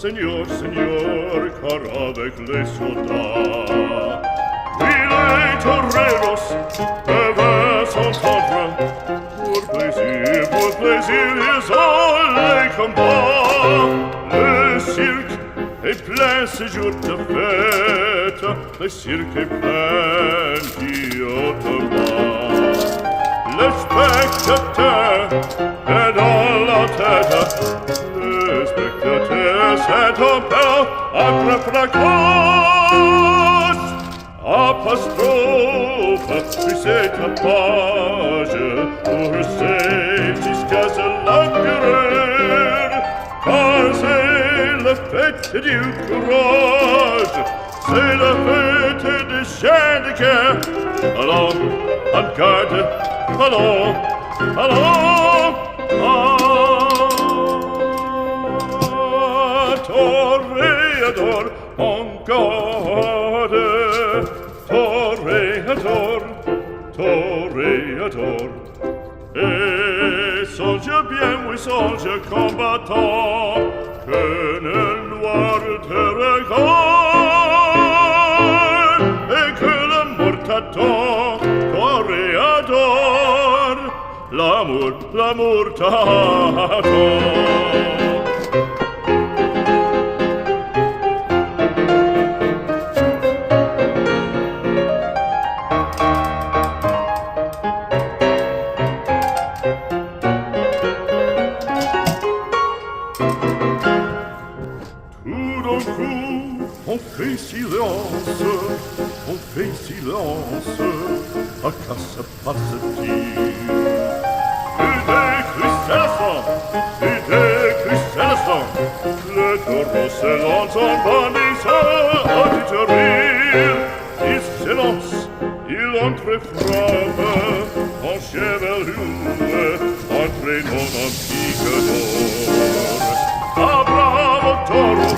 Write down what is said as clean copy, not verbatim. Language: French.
Seigneur, Seigneur, car avec les soldats, oui, les toreros devaient s'entendre. Pour plaisir, ils ont les combats. Le cirque est plein ce jour de fête, le cirque est plein d'automate. Le spectateur est dans la tête, le spectateur c'est un peu après fracasse. Apostrophe, puis c'est ta page, pour c'est jusqu'à ce l'empereur, car c'est la fête du courage, c'est la fête des chiens de guerre. Allons, en garde, allons, allons, toréador, en garde, toréador, toréador. Et songe bien, oui, songe combattant, que le noir te regarde, et que la mort t'attend, toréador, l'amour t'attend. On fait silence, à quoi se passe-t-il? Le taureau se lance en bandissant, à tout rire. Il s'élance, il entre-frappe, en chevelure, entraînant un pique d'or. Ah, bravo taureau!